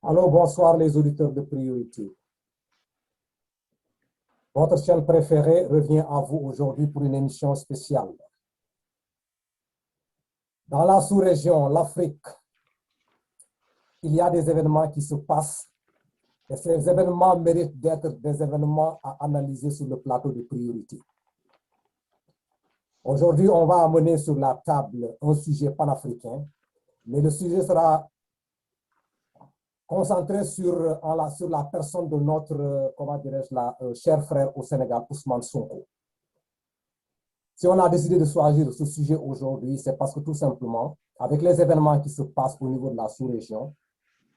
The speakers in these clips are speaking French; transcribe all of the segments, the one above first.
Alors, bonsoir les auditeurs de Priorité. Votre chaîne préférée revient à vous aujourd'hui pour une émission spéciale. Dans la sous-région, l'Afrique, il y a des événements qui se passent et ces événements méritent d'être des événements à analyser sur le plateau de Priorité. Aujourd'hui, on va amener sur la table un sujet panafricain, mais le sujet sera concentré sur la personne de notre, comment dirais-je, cher frère au Sénégal, Ousmane Sonko. Si on a décidé de choisir ce sujet aujourd'hui, c'est parce que tout simplement, avec les événements qui se passent au niveau de la sous-région,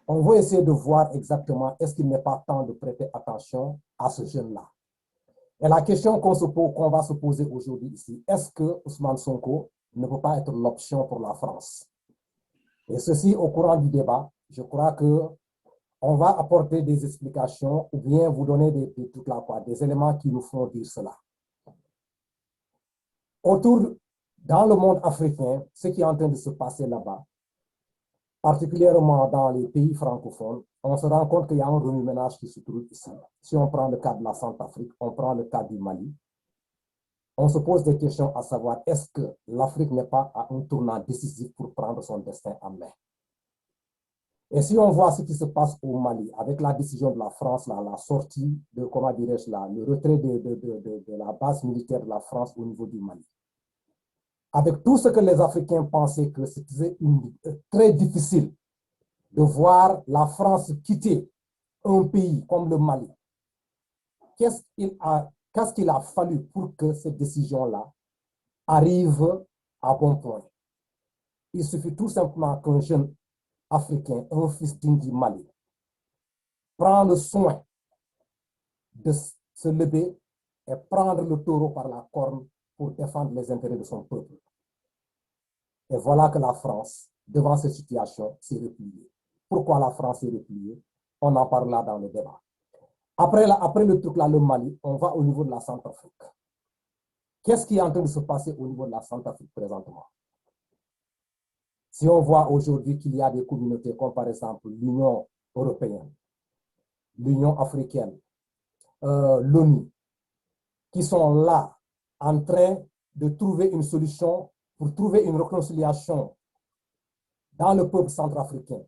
on va essayer de voir exactement est-ce qu'il n'est pas temps de prêter attention à ce jeune-là. Et la question qu'on va se poser aujourd'hui ici, est-ce que Ousmane Sonko ne peut pas être l'option pour la France? Et ceci, au courant du débat, je crois qu'on va apporter des explications ou bien vous donner des éléments qui nous font dire cela. Dans le monde africain, ce qui est en train de se passer là-bas, particulièrement dans les pays francophones, on se rend compte qu'il y a un remue-ménage qui se trouve ici. Si on prend le cas de la Centrafrique, on prend le cas du Mali, on se pose des questions à savoir est-ce que l'Afrique n'est pas à un tournant décisif pour prendre son destin en main. Et si on voit ce qui se passe au Mali, avec la décision de la France, la sortie de, comment dirais-je, le retrait de la base militaire de la France au niveau du Mali, avec tout ce que les Africains pensaient que c'était très difficile de voir la France quitter un pays comme le Mali, qu'est-ce qu'il a fallu pour que cette décision-là arrive à bon point? Il suffit tout simplement qu'un jeune Africain, un fils digne du Mali, prend le soin de se lever et prendre le taureau par la corne pour défendre les intérêts de son peuple. Et voilà que la France, devant cette situation, s'est repliée. Pourquoi la France s'est repliée? On en parle là dans le débat. Après le truc là, le Mali, on va au niveau de la Centrafrique. Qu'est-ce qui est en train de se passer au niveau de la Centrafrique présentement? Si on voit aujourd'hui qu'il y a des communautés comme par exemple l'Union européenne, l'Union africaine, l'ONU, qui sont là en train de trouver une solution pour trouver une réconciliation dans le peuple centrafricain,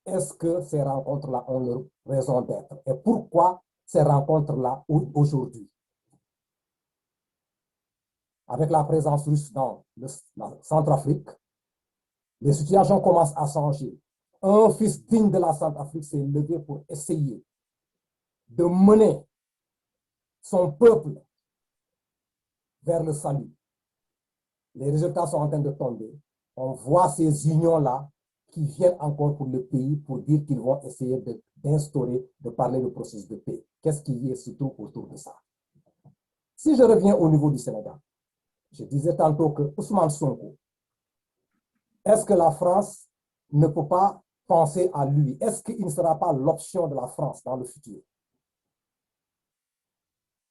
est-ce que ces rencontres-là ont leur raison d'être? Et pourquoi ces rencontres-là aujourd'hui? Avec la présence russe dans la Centrafrique, les situations commencent à changer. Un fils digne de la Centrafrique s'est levé pour essayer de mener son peuple vers le salut. Les résultats sont en train de tomber. On voit ces unions-là qui viennent encore pour le pays pour dire qu'ils vont essayer d'instaurer, de parler de processus de paix. Qu'est-ce qui se trouve autour de ça? Si je reviens au niveau du Sénégal, je disais tantôt que Ousmane Sonko, est-ce que la France ne peut pas penser à lui? Est-ce qu'il ne sera pas l'option de la France dans le futur?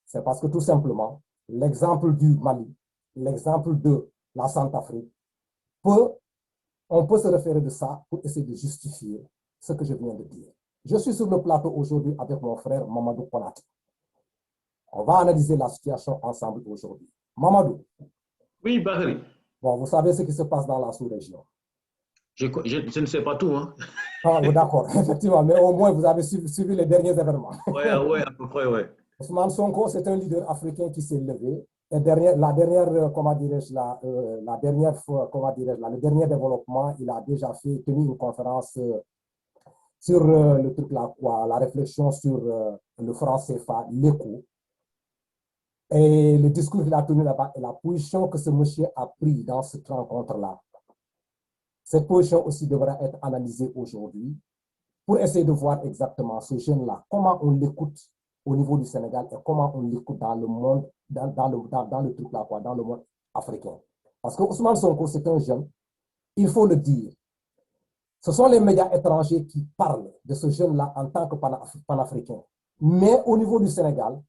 C'est parce que tout simplement, l'exemple du Mali, l'exemple de la Centrafrique, on peut se référer de ça pour essayer de justifier ce que je viens de dire. Je suis sur le plateau aujourd'hui avec mon frère Mamadou Konaté. On va analyser la situation ensemble aujourd'hui. Mamadou. Oui, Bakary. Bon, vous savez ce qui se passe dans la sous-région. Je ne sais pas tout. Hein. Ah, d'accord, effectivement, mais au moins vous avez suivi les derniers événements. Oui, à peu près, oui. Ousmane Sonko, c'est un leader africain qui s'est levé. Et le dernier développement, il a déjà tenu une conférence sur le truc là, la réflexion sur le franc CFA, l'écho. Et le discours qu'il a tenu là-bas et la position que ce monsieur a pris dans cette rencontre-là. Cette position aussi devra être analysée aujourd'hui pour essayer de voir exactement ce jeune-là, comment on l'écoute au niveau du Sénégal et comment on l'écoute dans le monde, dans le truc là, dans le monde africain. Parce que Ousmane Sonko, c'est un jeune, il faut le dire. Ce sont les médias étrangers qui parlent de ce jeune-là en tant que panafricain. Mais au niveau du Sénégal,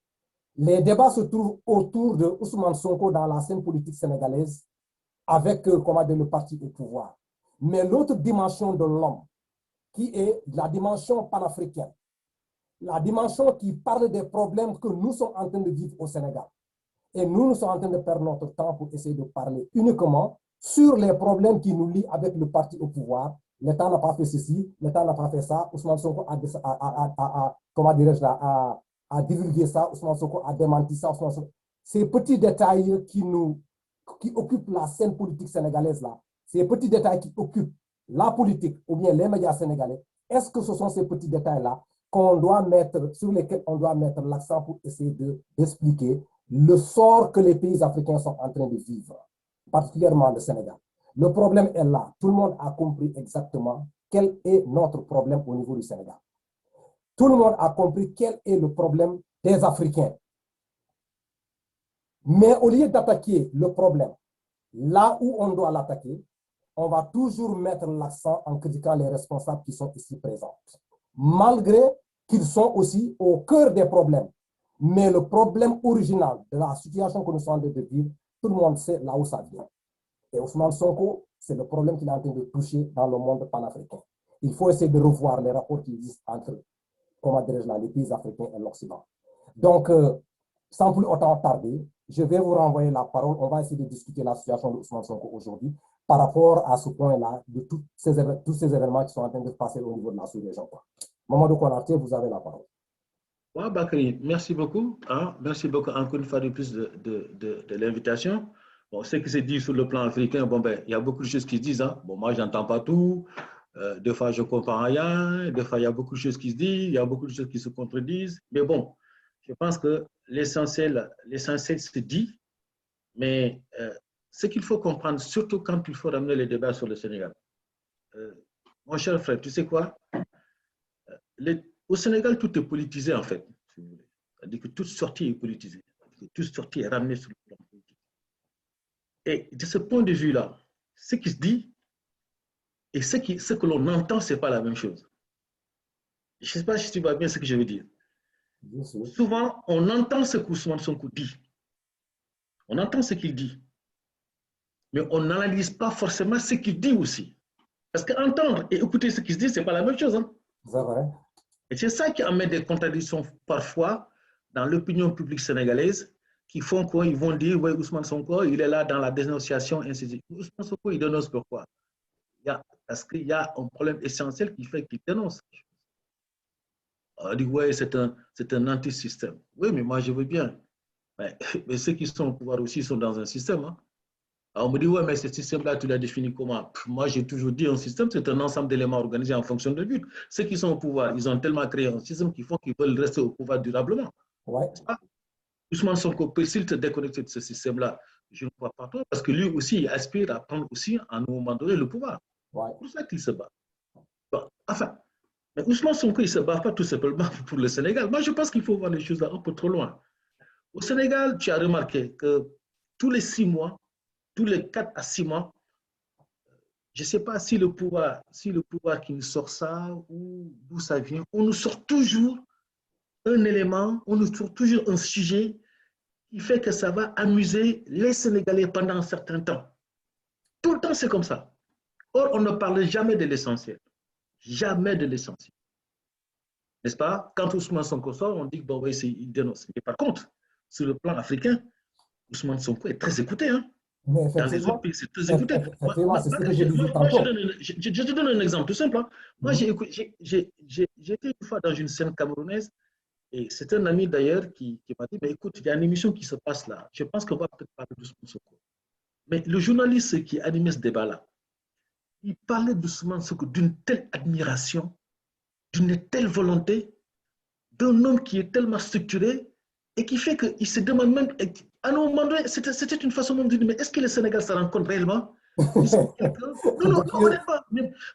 les débats se trouvent autour de Ousmane Sonko dans la scène politique sénégalaise avec le parti au pouvoir. Mais l'autre dimension de l'homme, qui est la dimension panafricaine, la dimension qui parle des problèmes que nous sommes en train de vivre au Sénégal. Et nous sommes en train de perdre notre temps pour essayer de parler uniquement sur les problèmes qui nous lient avec le parti au pouvoir. L'État n'a pas fait ceci, l'État n'a pas fait ça, Ousmane Sonko comment dirais-je là, a divulgué ça, Ousmane Sonko a démenti ça, ces petits détails qui occupent la scène politique sénégalaise là, ces petits détails qui occupent la politique ou bien les médias sénégalais, est-ce que ce sont ces petits détails-là sur lesquels on doit mettre l'accent pour essayer d'expliquer le sort que les pays africains sont en train de vivre, particulièrement le Sénégal. Le problème est là. Tout le monde a compris exactement quel est notre problème au niveau du Sénégal. Tout le monde a compris quel est le problème des Africains. Mais au lieu d'attaquer le problème là où on doit l'attaquer, on va toujours mettre l'accent en critiquant les responsables qui sont ici présents, malgré qu'ils sont aussi au cœur des problèmes. Mais le problème original de la situation que nous sommes en train de vivre, tout le monde sait là où ça vient. Et Ousmane Sonko, c'est le problème qu'il est en train de toucher dans le monde panafricain. Il faut essayer de revoir les rapports qui existent entre, comment dirais-je là, les pays africains et l'Occident. Donc, sans plus autant tarder, je vais vous renvoyer la parole. On va essayer de discuter la situation de Ousmane Sonko aujourd'hui par rapport à ce point-là, de tous ces événements qui sont en train de se passer au niveau de la sous-région. Mamadou Konaté, vous avez la parole. Ouais, Bakary, merci beaucoup. Hein? Merci beaucoup encore une fois de plus de l'invitation. Bon, ce qui se dit sur le plan africain, bon, ben, il y a beaucoup de choses qui se disent. Hein? Bon, moi, je n'entends pas tout. Des fois, je ne comprends rien. Des fois, il y a beaucoup de choses qui se disent. Il y a beaucoup de choses qui se contredisent. Mais bon, je pense que l'essentiel se dit. Mais ce qu'il faut comprendre, surtout quand il faut ramener les débats sur le Sénégal. Mon cher frère, tu sais quoi? Au Sénégal, tout est politisé, en fait. C'est-à-dire que toute sortie est politisée. Toute sortie est ramenée sur le plan politique. Et de ce point de vue-là, ce qui se dit et ce que l'on entend, ce n'est pas la même chose. Je ne sais pas si tu vois bien ce que je veux dire. Souvent, on entend ce qu'Ousmane Sonko dit. On entend ce qu'il dit. Mais on n'analyse pas forcément ce qu'il dit aussi. Parce qu'entendre et écouter ce qui se dit, ce n'est pas la même chose. Hein? C'est vrai. Et c'est ça qui amène des contradictions parfois dans l'opinion publique sénégalaise qui font quoi? Ils vont dire, oui, Ousmane Sonko, il est là dans la dénonciation, ainsi de suite. Ousmane Sonko, il dénonce pourquoi? Parce qu'il y a un problème essentiel qui fait qu'il dénonce. On dit, oui, c'est un anti-système. Oui, mais moi, je veux bien. Mais ceux qui sont au pouvoir aussi sont dans un système. Hein? Alors, on me dit, ouais, mais ce système-là, tu l'as défini comment? Moi, j'ai toujours dit, un système, c'est un ensemble d'éléments organisés en fonction de but. Ceux qui sont au pouvoir, ils ont tellement créé un système qu'ils veulent rester au pouvoir durablement. Ouais. Ousmane Sonko peut s'il te déconnecter de ce système-là, je ne crois pas trop, parce que lui aussi, il aspire à prendre aussi, à un moment donné, le pouvoir. Ouais. C'est pour ça qu'il se bat. Bon, enfin, mais Ousmane Sonko, il ne se bat pas tout simplement pour le Sénégal. Moi, je pense qu'il faut voir les choses là un peu trop loin. Au Sénégal, tu as remarqué que tous les 6 mois, tous les 4 à 6 mois, je ne sais pas si le pouvoir qui nous sort ça ou d'où ça vient, on nous sort toujours un élément, on nous sort toujours un sujet qui fait que ça va amuser les Sénégalais pendant un certain temps. Tout le temps, c'est comme ça. Or, on ne parle jamais de l'essentiel. Jamais de l'essentiel. N'est-ce pas? Quand Ousmane Sonko sort, on dit que bon, oui, il dénonce. Mais par contre, sur le plan africain, Ousmane Sonko est très écouté. Hein? Dans les autres pays, c'est très écouté. Effectivement, c'est ce que j'ai dit tantôt. Je te donne un exemple tout simple. Hein. Moi, j'ai été une fois dans une scène camerounaise et c'est un ami d'ailleurs qui m'a dit, mais écoute, il y a une émission qui se passe là. Je pense qu'on va peut-être parler d'Ousmane Sonko. Mais le journaliste qui animait ce débat-là, il parlait d'Ousmane Sonko d'une telle admiration, d'une telle volonté, d'un homme qui est tellement structuré et qui fait qu'il se demande même, à un moment donné, c'était une façon même de dire, mais est-ce que le Sénégal se rend compte réellement?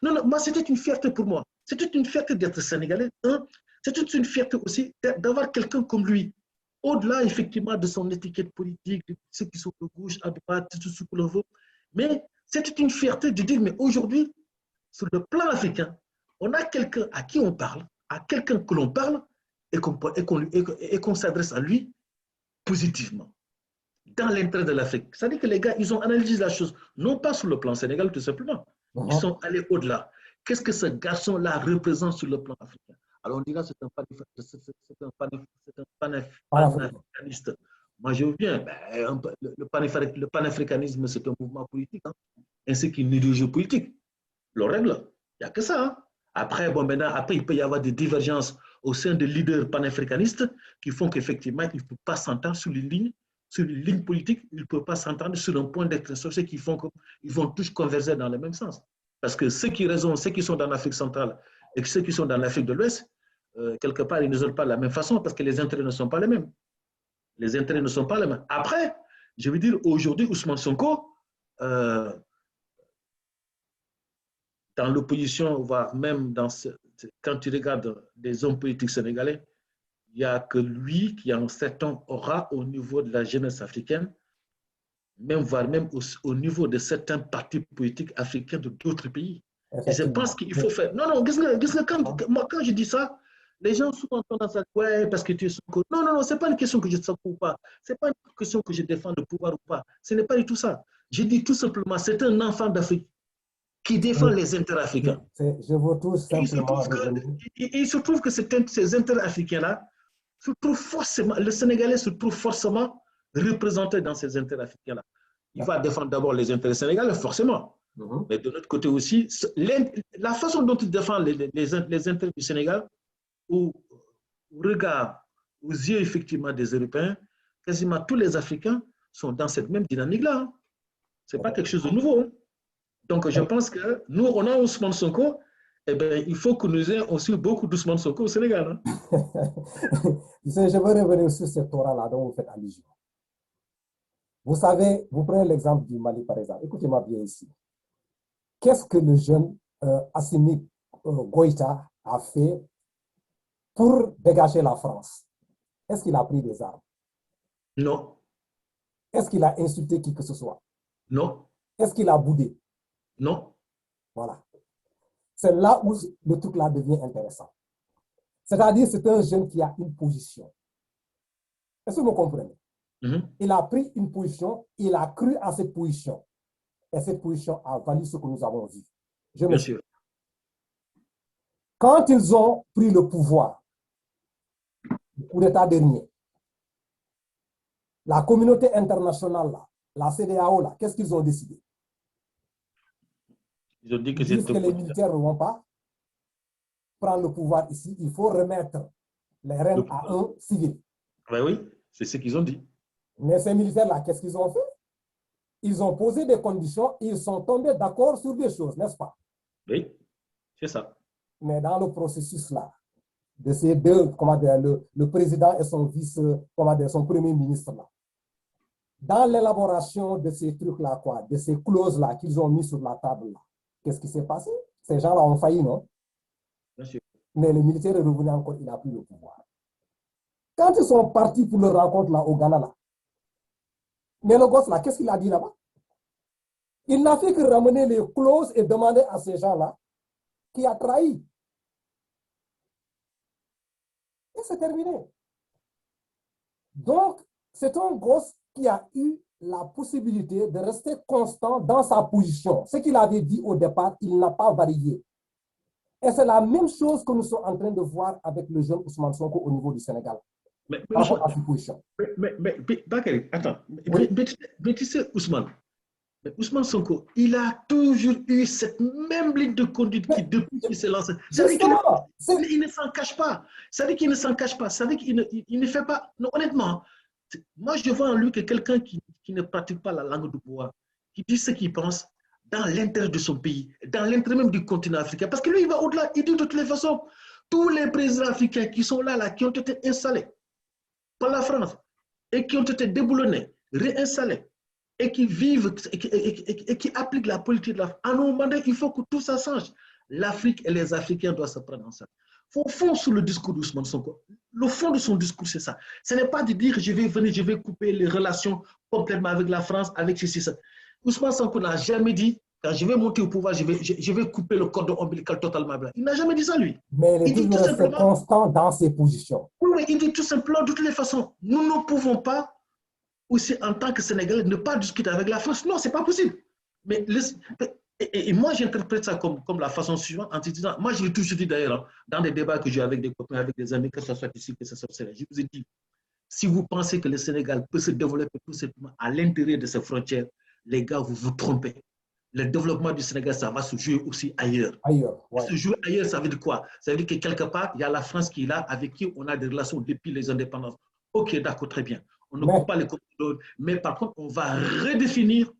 Non, moi, c'était une fierté pour moi. C'était une fierté d'être Sénégalais. Hein? C'était une fierté aussi d'avoir quelqu'un comme lui. Au-delà, effectivement, de son étiquette politique, de ceux qui sont de gauche, à droite, tout ce que l'on veut. Mais c'était une fierté de dire, mais aujourd'hui, sur le plan africain, on a quelqu'un à qui on parle, à quelqu'un que l'on parle et qu'on s'adresse à lui positivement, dans l'intérêt de l'Afrique. C'est-à-dire que les gars, ils ont analysé la chose, non pas sur le plan Sénégal, tout simplement. Ils sont allés au-delà. Qu'est-ce que ce garçon-là représente sur le plan africain? Alors on dira c'est un panafricaniste. Moi je veux bien, le panafricanisme c'est un mouvement politique, hein, ainsi qu'une idéologie politique. Le règle, il n'y a que ça. Hein. Après, bon, maintenant, après, il peut y avoir des divergences au sein des leaders panafricanistes qui font qu'effectivement, ils ne peuvent pas s'entendre sur les lignes politiques, ils ne peuvent pas s'entendre sur un point d'expression, ce qui font qu'ils vont tous converger dans le même sens. Parce que ceux qui sont dans l'Afrique centrale et ceux qui sont dans l'Afrique de l'Ouest, quelque part, ils ne sont pas de la même façon parce que les intérêts ne sont pas les mêmes. Les intérêts ne sont pas les mêmes. Après, je veux dire, aujourd'hui, Ousmane Sonko, dans l'opposition, voire même quand tu regardes les hommes politiques sénégalais, il n'y a que lui qui a un certain aura au niveau de la jeunesse africaine, voire même au niveau de certains partis politiques africains de d'autres pays. Et je pense qu'il faut faire. Non, quand je dis ça, les gens souvent tendance à dire ouais, parce que tu es Sonko. Non, ce n'est pas une question que je Sonko ou pas. Ce n'est pas une question que je défends le pouvoir ou pas. Ce n'est pas du tout ça. Je dis tout simplement, c'est un enfant d'Afrique qui défend les intérêts africains. Je veux tout simplement il se trouve que ces intérêts africains-là, le Sénégalais se trouve forcément représenté dans ces intérêts africains-là. Il va défendre d'abord les intérêts sénégalais, forcément. Mais de l'autre côté aussi, la façon dont il défend les intérêts du Sénégal, au regard, aux yeux effectivement des Européens, quasiment tous les Africains sont dans cette même dynamique-là. Hein. Ce n'est pas quelque chose de nouveau. Hein. Donc, je pense que nous, on a Ousmane Sonko, eh bien, il faut que nous ayons aussi beaucoup d'Ousmane Sonko au Sénégal. Hein. Je veux revenir sur cette Torah-là dont vous faites allusion. Vous savez, vous prenez l'exemple du Mali, par exemple. Écoutez-moi bien ici. Qu'est-ce que le jeune Assimi Goïta a fait pour dégager la France? Est-ce qu'il a pris des armes? Non. Est-ce qu'il a insulté qui que ce soit? Non. Est-ce qu'il a boudé? Non. Voilà. C'est là où le truc-là devient intéressant. C'est-à-dire, c'est un jeune qui a une position. Est-ce que vous comprenez? Il a pris une position, il a cru à cette position. Et cette position a valu ce que nous avons vu. Bien sûr. Quand ils ont pris le pouvoir, le coup d'État dernier, la communauté internationale, là, la CEDEAO, là, qu'est-ce qu'ils ont décidé? Ils ont dit que, que les militaires ne vont pas prendre le pouvoir ici. Il faut remettre les rênes à un civil. Ben oui, c'est ce qu'ils ont dit. Mais ces militaires-là, qu'est-ce qu'ils ont fait? Ils ont posé des conditions, ils sont tombés d'accord sur des choses, n'est-ce pas? Oui, c'est ça. Mais dans le processus-là, de ces deux, le président et son vice, son premier ministre-là, dans l'élaboration de ces trucs-là, de ces clauses-là qu'ils ont mis sur la table-là, qu'est-ce qui s'est passé? Ces gens-là ont failli, non? Bien sûr. Mais le militaire est revenu encore, il a pris le pouvoir. Quand ils sont partis pour leur rencontre là, au Ghana, là, mais le gosse là, qu'est-ce qu'il a dit là-bas? Il n'a fait que ramener les clauses et demander à ces gens-là qui a trahi. Et c'est terminé. Donc, c'est un gosse qui a eu la possibilité de rester constant dans sa position. Ce qu'il avait dit au départ, il n'a pas varié. Et c'est la même chose que nous sommes en train de voir avec le jeune Ousmane Sonko au niveau du Sénégal. Mais Bakary, attends. Oui. Mais tu sais, Ousmane Sonko, il a toujours eu cette même ligne de conduite depuis qu'il s'est lancé. Il ne s'en cache pas. Ça veut dire qu'il ne s'en cache pas. Ça veut dire qu'il ne fait pas. Non, honnêtement, moi, je vois en lui que quelqu'un qui ne pratique pas la langue du pouvoir, qui dit ce qu'il pense dans l'intérêt de son pays, dans l'intérêt même du continent africain. Parce que lui, il va au-delà. Il dit de toutes les façons, tous les présidents africains qui sont là, qui ont été installés par la France et qui ont été déboulonnés, réinstallés, et qui vivent et qui appliquent la politique de l'Afrique. À un moment donné, il faut que tout ça change. L'Afrique et les Africains doivent se prendre en charge. Au fond, sur le discours d'Ousmane Sonko, le fond de son discours, c'est ça. Ce n'est pas de dire je vais venir, je vais couper les relations complètement avec la France, avec ceci, ça. Ousmane Sonko n'a jamais dit quand je vais monter au pouvoir, je vais couper le cordon ombilical totalement blanc. Il n'a jamais dit ça, lui. Mais il est toujours resté constant dans ses positions. Oui, il dit tout simplement, de toutes les façons, nous ne pouvons pas aussi en tant que Sénégalais, ne pas discuter avec la France. Non, ce n'est pas possible. Mais Et moi, j'interprète ça comme la façon suivante, en te disant, moi, je l'ai toujours dit d'ailleurs, dans des débats que j'ai avec des copains, avec des amis, que ce soit ici, que ce soit au Sénégal, je vous ai dit, si vous pensez que le Sénégal peut se développer tout simplement à l'intérieur de ses frontières, les gars, vous vous trompez. Le développement du Sénégal, ça va se jouer aussi ailleurs. Ailleurs, ouais. Se jouer ailleurs, ça veut dire quoi? Ça veut dire que quelque part, il y a la France qui est là, avec qui on a des relations depuis les indépendances. Ok, d'accord, très bien. On ne coupe pas les comptes de l'autre, mais par contre, on va redéfinir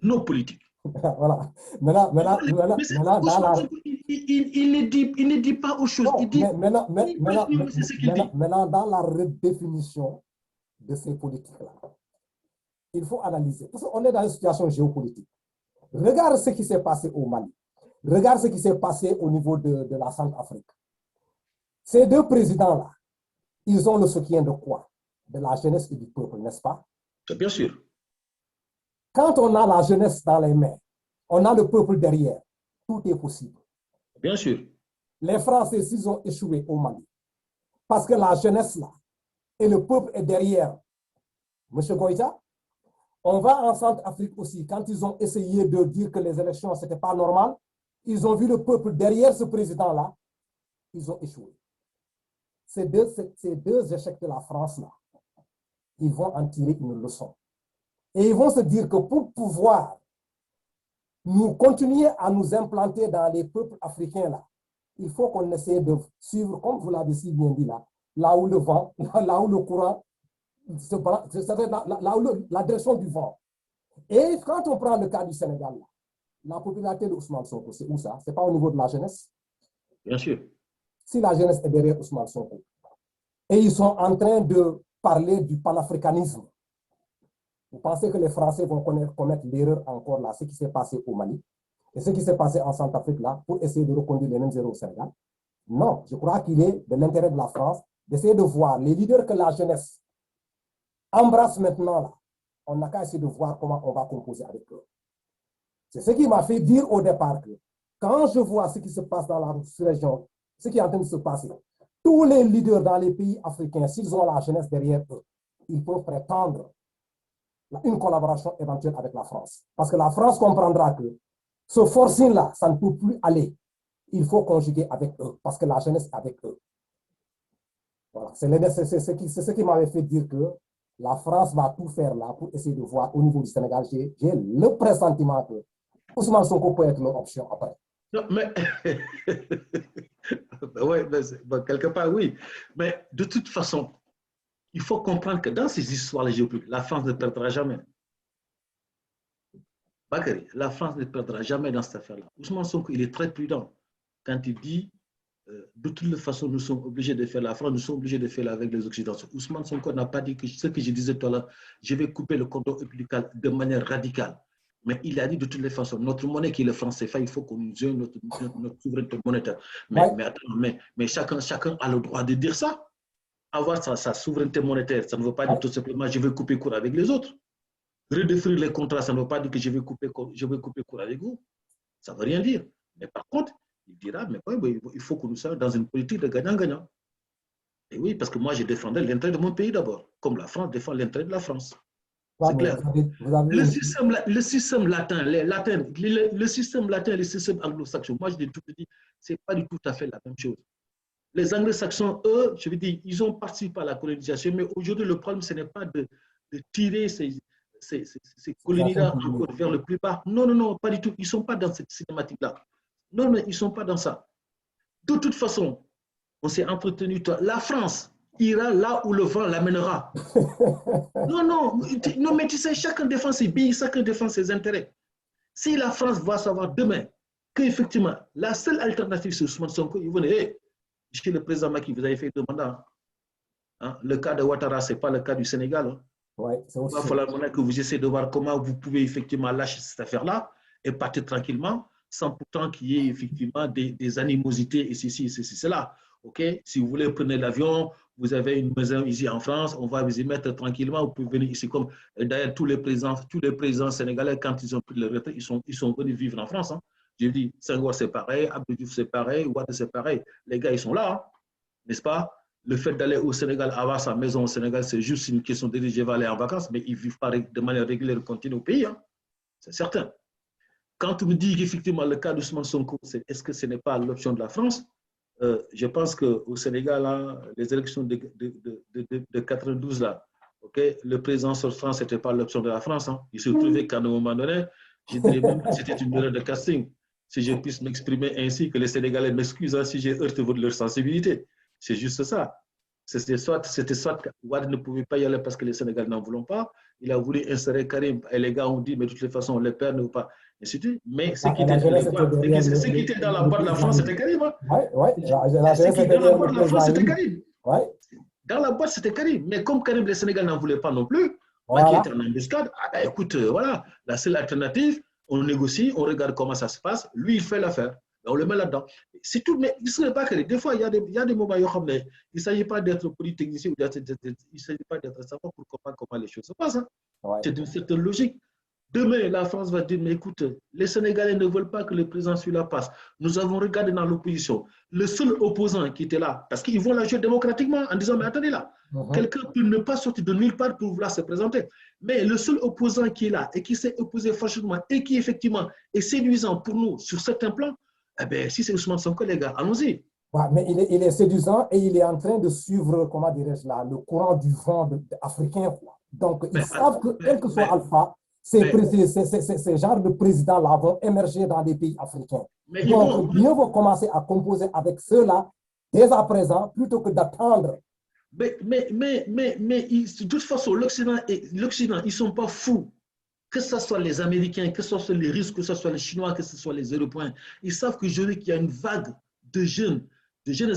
nos politiques. Voilà. Maintenant, Il ne dit pas aux choses. non, Il dit, maintenant, dans la redéfinition de ces politiques-là, il faut analyser. Parce qu'on est dans une situation géopolitique. Regarde ce qui s'est passé au Mali. Regarde ce qui s'est passé au niveau de la Centrafrique. Ces deux présidents-là, ils ont le soutien de quoi? De la jeunesse et du peuple, n'est-ce pas? Bien sûr. Quand on a la jeunesse dans les mains, on a le peuple derrière, tout est possible. Bien sûr. Les Français, s'ils ont échoué au Mali, parce que la jeunesse là, et le peuple est derrière, M. Goïta, on va en Centrafrique aussi, quand ils ont essayé de dire que les élections, ce n'était pas normal, ils ont vu le peuple derrière ce président-là, ils ont échoué. Ces deux échecs de la France là, ils vont en tirer une leçon. Et ils vont se dire que pour pouvoir nous continuer à nous implanter dans les peuples africains là, il faut qu'on essaie de suivre, comme vous l'avez si bien dit là où le vent, là où le courant, là où la direction du vent. Et quand on prend le cas du Sénégal, là, la popularité de Ousmane Sonko, c'est où ça? Ce n'est pas au niveau de la jeunesse? Bien sûr. Si la jeunesse est derrière Ousmane Sonko, et ils sont en train de parler du panafricanisme, vous pensez que les Français vont commettre l'erreur encore là, ce qui s'est passé au Mali et ce qui s'est passé en Centrafrique là, pour essayer de reconduire les mêmes erreurs au Sénégal? Non, je crois qu'il est de l'intérêt de la France d'essayer de voir les leaders que la jeunesse embrasse maintenant là. On n'a qu'à essayer de voir comment on va composer avec eux. C'est ce qui m'a fait dire au départ que quand je vois ce qui se passe dans la région, ce qui est en train de se passer, tous les leaders dans les pays africains, s'ils ont la jeunesse derrière eux, ils peuvent prétendre une collaboration éventuelle avec la France. Parce que la France comprendra que ce forcing-là, ça ne peut plus aller. Il faut conjuguer avec eux, parce que la jeunesse est avec eux. Voilà. C'est ce qui m'avait fait dire que la France va tout faire là pour essayer de voir au niveau du Sénégal. J'ai le pressentiment que Ousmane Sonko peut être l'option après. Non, mais ouais, mais quelque part, oui. Mais de toute façon, il faut comprendre que dans ces histoires géopolitiques, la France ne perdra jamais. Bakary, la France ne perdra jamais dans cette affaire-là. Ousmane Sonko, il est très prudent quand il dit de toute façon, nous sommes obligés de faire la France, nous sommes obligés de faire avec les Occidentaux. Ousmane Sonko n'a pas dit que ce que je disais tout à l'heure, je vais couper le cordon ombilical de manière radicale. Mais il a dit de toutes les façons, notre monnaie qui est le franc CFA, il faut qu'on nous ait notre souveraineté monétaire. Mais chacun a le droit de dire ça. Avoir sa souveraineté monétaire, ça ne veut pas dire tout simplement je vais couper court avec les autres. Redéfinir les contrats, ça ne veut pas dire que je vais couper court avec vous. Ça ne veut rien dire. Mais par contre, il dira, mais il faut que nous soyons dans une politique de gagnant-gagnant. Et oui, parce que moi, je défendais l'intérêt de mon pays d'abord, comme la France défend l'intérêt de la France. C'est clair. Le système latin, le système latin et le système anglo-saxon, moi, je l'ai tout dit, ce n'est pas du tout à fait la même chose. Les anglo-saxons, eux, je veux dire, ils ont participé à la colonisation, mais aujourd'hui, le problème, ce n'est pas de tirer ces colonies-là encore vers le plus bas. Non, non, non, pas du tout. Ils ne sont pas dans cette cinématique-là. Non, mais ils ne sont pas dans ça. De toute façon, on s'est entretenu. La France ira là où le vent l'amènera. Non, mais tu sais, chacun défend ses billes, chacun défend ses intérêts. Si la France va savoir demain qu'effectivement, la seule alternative, c'est Ousmane Sonko, ils vont dire, hey, monsieur le président Macky, vous avez fait deux mandats. Hein? Le cas de Ouattara, ce n'est pas le cas du Sénégal. Hein? Ouais, il va falloir que vous essayez de voir comment vous pouvez effectivement lâcher cette affaire-là et partir tranquillement, sans pourtant qu'il y ait effectivement des animosités et ceci, cela. Okay? Si vous voulez prendre l'avion, vous avez une maison ici en France, on va vous y mettre tranquillement, vous pouvez venir ici. Comme d'ailleurs, tous les présidents sénégalais, quand ils ont pris leur retraite, ils sont venus vivre en France. Hein. J'ai dit, Senghor c'est pareil, Abdou Diouf c'est pareil, Ouad c'est pareil. Les gars, ils sont là, hein, n'est-ce pas? Le fait d'aller au Sénégal, avoir sa maison au Sénégal, c'est juste une question de dire je vais aller en vacances, mais ils ne vivent pas de manière régulière, continue au pays. Hein. C'est certain. quand on me dit qu'effectivement le cas d'Ousmane Sonko, est-ce que ce n'est pas l'option de la France? Je pense qu'au Sénégal, là, les élections de 92, là, okay, le président sortant, ce n'était pas l'option de la France. Hein. Il se trouvait qu'à un moment donné, je dirais même que c'était une erreur de casting. Si je puisse m'exprimer ainsi, que les Sénégalais m'excusent hein, si j'ai heurté leur sensibilité. C'est juste ça. C'était soit que Wade ne pouvait pas y aller parce que les Sénégalais n'en voulaient pas. Il a voulu insérer Karim et les gars ont dit, mais de toute façon, les pères ne veulent pas. Mais ce qui était dans la boîte de la France, c'était Karim. Hein? Ce qui était dans la boîte de la France, c'était Karim. Dans la boîte, c'était Karim. Mais comme Karim, les Sénégalais n'en voulaient pas non plus, qui était en embuscade, écoute, voilà, la seule alternative, on négocie, on regarde comment ça se passe. Lui, il fait l'affaire. On le met là-dedans. C'est tout, mais il ne serait pas que des fois, il y a des moments où il ne s'agit pas d'être polytechnicien, il ne s'agit pas d'être savant pour comprendre comment les choses se passent. Hein. C'est une certaine logique. Demain, la France va dire, mais écoute, les Sénégalais ne veulent pas que le président celui-là passe. Nous avons regardé dans l'opposition. Le seul opposant qui était là, parce qu'ils vont la jouer démocratiquement en disant, mais attendez là, quelqu'un peut ne pas sortir de nulle part pour vouloir se présenter. Mais le seul opposant qui est là et qui s'est opposé franchement et qui effectivement est séduisant pour nous sur certains plans, eh bien, si c'est Ousmane Sonko, les gars, allons-y. Ouais, mais il est séduisant et il est en train de suivre, comment dirais-je là, le courant du vent africain. Quoi. Donc, ils savent que, quel que soit Alpha, ces genres de présidents-là vont émerger dans les pays africains. Donc, mieux vaut commencer à composer avec ceux-là dès à présent plutôt que d'attendre. Mais de toute façon, l'Occident, ils ne sont pas fous. Que ce soit les Américains, que ce soit les Russes, que ce soit les Chinois, que ce soit les Européens, ils savent qu'aujourd'hui, qu'il y a une vague de jeunes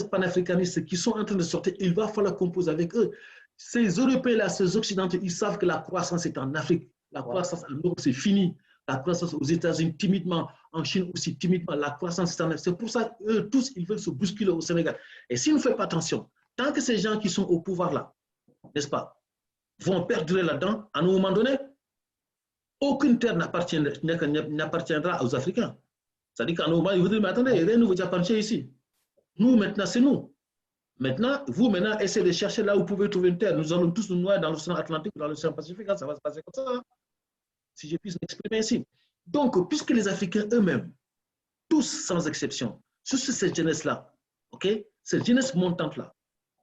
panafricanistes qui sont en train de sortir. Il va falloir composer avec eux. Ces Européens-là, ces Occidentaux, ils savent que la croissance est en Afrique. La croissance en Europe, c'est fini. La croissance aux États-Unis, timidement. En Chine aussi, timidement. La croissance est en Afrique. C'est pour ça qu'eux tous, ils veulent se bousculer au Sénégal. Et si on ne fait pas attention, tant que ces gens qui sont au pouvoir là, n'est-ce pas, vont perdurer là-dedans, à un moment donné, aucune terre n'appartiendra aux Africains. C'est-à-dire qu'à un moment, ils vont dire, mais attendez, rien ne vous appartient ici. Nous, maintenant, c'est nous. Maintenant, vous, maintenant, essayez de chercher là où vous pouvez trouver une terre. Nous allons tous nous noyer dans l'océan Atlantique ou dans l'océan Pacifique. Ça va se passer comme ça, hein, si je puisse m'exprimer ici. Donc, puisque les Africains eux-mêmes, tous sans exception, sur cette jeunesse-là, okay, cette jeunesse montante-là,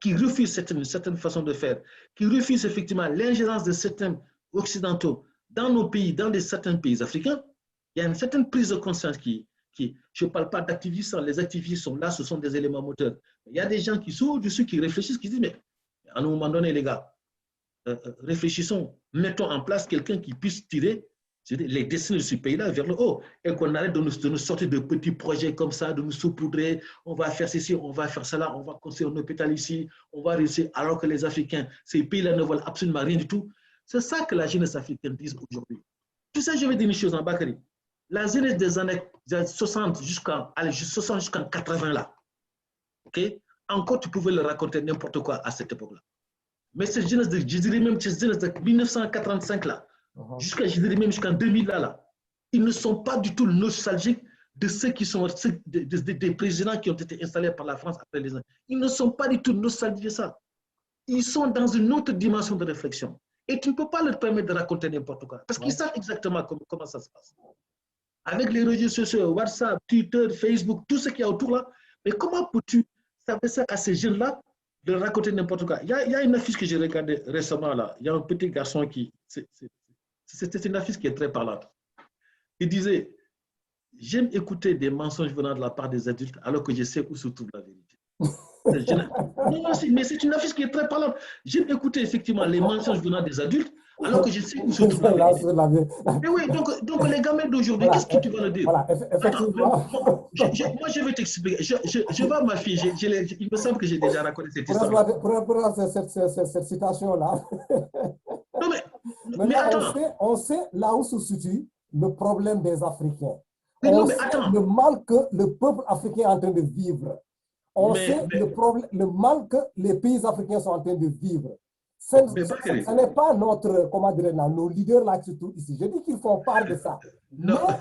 qui refuse une certaine façon de faire, qui refuse effectivement l'ingérence de certains occidentaux dans nos pays, dans certains pays africains, il y a une certaine prise de conscience je ne parle pas d'activistes, les activistes sont là, ce sont des éléments moteurs. Il y a des gens qui sont au-dessus, qui réfléchissent, qui disent, mais à un moment donné, les gars, réfléchissons, mettons en place quelqu'un qui puisse tirer les destinées de ce pays-là vers le haut et qu'on arrête de nous sortir de petits projets comme ça, de nous saupoudrer, on va faire ceci, on va faire cela, on va construire un hôpital ici, on va réussir, alors que les Africains, ces pays-là ne veulent absolument rien du tout. C'est ça que la jeunesse africaine dit aujourd'hui. Tu sais, je vais dire une chose en Bakary. La jeunesse des années 60 jusqu'en 80 là, okay? Encore tu pouvais leur raconter n'importe quoi à cette époque-là. Mais cette jeunesse je dirais même cette jeunesse de 1945 là, je dirais même jusqu'en 2000 là, ils ne sont pas du tout nostalgiques de ceux qui sont des présidents qui ont été installés par la France après les années. Ils ne sont pas du tout nostalgiques de ça. Ils sont dans une autre dimension de réflexion. Et tu ne peux pas leur permettre de raconter n'importe quoi. Parce qu'ils savent exactement comment ça se passe. Avec les réseaux sociaux, WhatsApp, Twitter, Facebook, tout ce qu'il y a autour là. Mais comment peux-tu s'adresser à ces jeunes-là de raconter n'importe quoi? Il y a une affiche que j'ai regardée récemment là. Il y a un petit garçon qui... C'était une affiche qui est très parlante. Il disait, j'aime écouter des mensonges venant de la part des adultes alors que je sais où se trouve la vérité. Non, mais c'est une affiche qui est très parlante. J'aime écouter effectivement les mensonges venant des adultes alors que je sais où se trouve la vérité. Mais oui, donc les gamins d'aujourd'hui, qu'est-ce que tu vas leur dire? Voilà, effectivement. Attends, moi, je vais t'expliquer. Je vois ma fille, il me semble que j'ai déjà raconté cette histoire. Pour cette citation-là. Non, mais attends. On sait là où se situe le problème des Africains. Mais non, mais sait attends. le mal que le peuple africain est en train de vivre. On sait le mal que les pays africains sont en train de vivre. Ce n'est pas nos leaders là qui se trouvent ici. Je dis qu'ils font part de ça. Non. Mais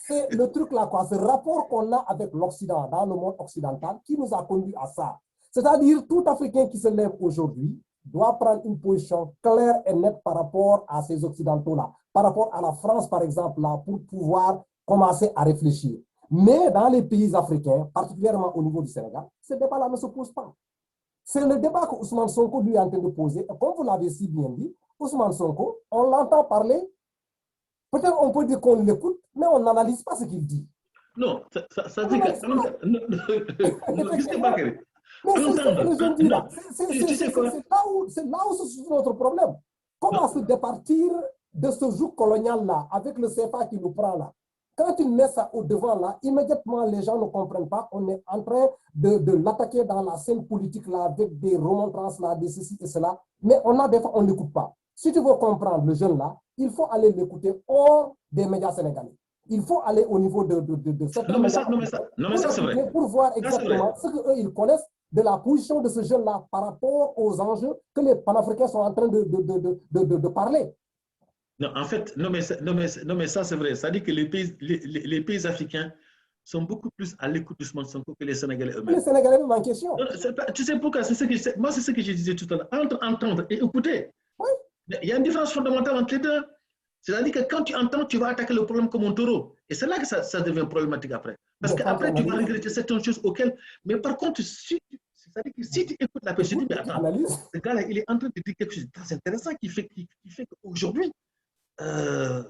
c'est le truc là, quoi, ce rapport qu'on a avec l'Occident, dans le monde occidental, qui nous a conduit à ça. C'est-à-dire, tout Africain qui se lève aujourd'hui doit prendre une position claire et nette par rapport à ces Occidentaux-là, par rapport à la France, par exemple, là, pour pouvoir commencer à réfléchir. Mais dans les pays africains, particulièrement au niveau du Sénégal, ce débat-là ne se pose pas. C'est le débat que Ousmane Sonko lui est en train de poser. Et comme vous l'avez si bien dit, Ousmane Sonko, on l'entend parler. Peut-être on peut dire qu'on l'écoute, mais on n'analyse pas ce qu'il dit. Non, ça dit que... Mais c'est ce que je dis là. C'est là où se situe notre problème. Comment se départir de ce joug colonial-là, avec le CFA qui nous prend là? Quand tu mets ça au devant là, immédiatement les gens ne comprennent pas. On est en train de l'attaquer dans la scène politique là, avec des remontrances là, des ceci et cela. Mais on a des fois, on ne l'écoute pas. Si tu veux comprendre le jeune là, il faut aller l'écouter hors des médias sénégalais. Il faut aller au niveau de certains médias c'est vrai. Pour voir exactement ce qu'eux, ils connaissent de la position de ce jeune-là par rapport aux enjeux que les panafricains sont en train de parler. Non, en fait, non, mais ça, c'est vrai. Ça dit que les pays africains sont beaucoup plus à l'écoute d'Ousmane Sonko que les Sénégalais eux-mêmes. Les Sénégalais même en question. Non, tu sais pourquoi? Moi, c'est ce que je disais tout à l'heure. Entre entendre et écouter, oui. Il y a une différence fondamentale entre les deux. C'est-à-dire que quand tu entends, tu vas attaquer le problème comme un taureau. Et c'est là que ça devient problématique après. Parce qu'après, tu vas regretter certaines choses auxquelles... Mais par contre, c'est-à-dire que si tu écoutes la personne, tu dis, mais attends, ce gars-là, il est en train de dire quelque chose de très intéressant qui fait qu'aujourd'hui, le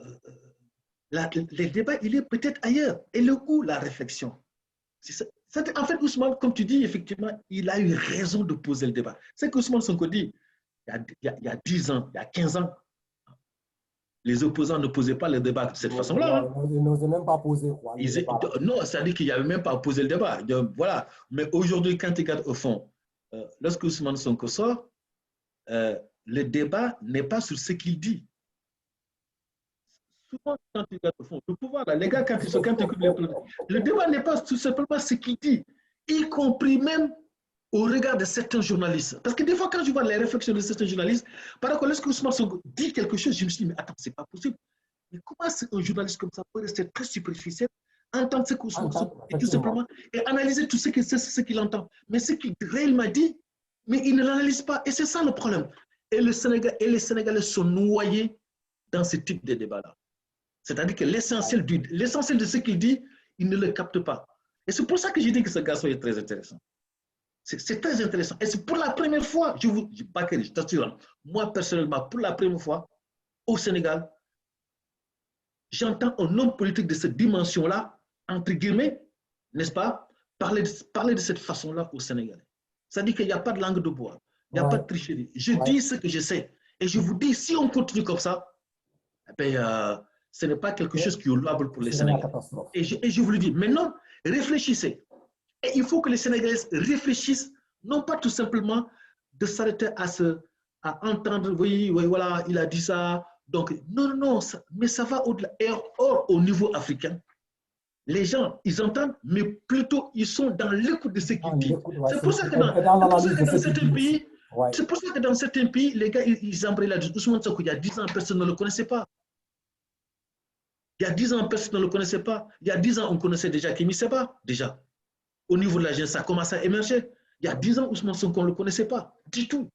débat, il est peut-être ailleurs. Et le où, la réflexion? En fait, Ousmane, comme tu dis, effectivement, il a eu raison de poser le débat. C'est qu'Ousmane Sonko dit, il y a 10 ans, il y a 15 ans, les opposants ne posaient pas le débat de cette façon-là. Ils n'osaient même pas poser. Quoi, non, c'est-à-dire qu'il n'y avait même pas posé le débat. Donc, voilà. Mais aujourd'hui, quand tu regardes au fond, lorsque Ousmane Sonko sort, le débat n'est pas sur ce qu'il dit. Souvent, quand tu regardes au fond, le pouvoir, là, les gars, quand ils écoutent le débat n'est pas tout simplement ce qu'il dit, y compris même au regard de certains journalistes. Parce que des fois, quand je vois les réflexions de certains journalistes, par exemple, lorsque Ousmane Sonko dit quelque chose, je me suis dit, mais attends, c'est pas possible. Mais comment un journaliste comme ça peut rester très superficiel, entendre ce qu'Ousmane Sonko dit tout simplement, et analyser tout ce qu'il entend. Mais ce qu'il réellement dit, mais il ne l'analyse pas. Et c'est ça le problème. Et les Sénégalais sont noyés dans ce type de débat-là. C'est-à-dire que l'essentiel de ce qu'il dit, il ne le capte pas. Et c'est pour ça que je dis que ce garçon est très intéressant. C'est très intéressant. Et c'est pour la première fois, je t'assure, moi personnellement, pour la première fois, au Sénégal, j'entends un homme politique de cette dimension-là, entre guillemets, n'est-ce pas, parler de cette façon-là au Sénégal. Ça dit qu'il n'y a pas de langue de bois, il n'y a pas de tricherie. Je dis ce que je sais. Et je vous dis, si on continue comme ça, ce n'est pas quelque chose qui est louable pour les Sénégalais. Et je vous le dis, maintenant, réfléchissez. Et il faut que les Sénégalais réfléchissent, non pas tout simplement de s'arrêter à entendre, oui, voilà, il a dit ça. Donc, non, mais ça va au-delà. Et or, au niveau africain, les gens, ils entendent, mais plutôt, ils sont dans l'écoute de ce qu'ils disent. C'est pour ça que dans certains pays, c'est pour ça que dans certains pays, les gars, ils embrayent la Ousmane Sonko, il y a 10 ans, personne ne le connaissait pas. Il y a 10 ans, personne ne le connaissait pas. Il y a 10 ans, on connaissait déjà Kémy Séba, déjà. Au niveau de la jeunesse, ça commence à émerger. Il y a 10 ans, Ousmane Sonko, on ne le connaissait pas du tout.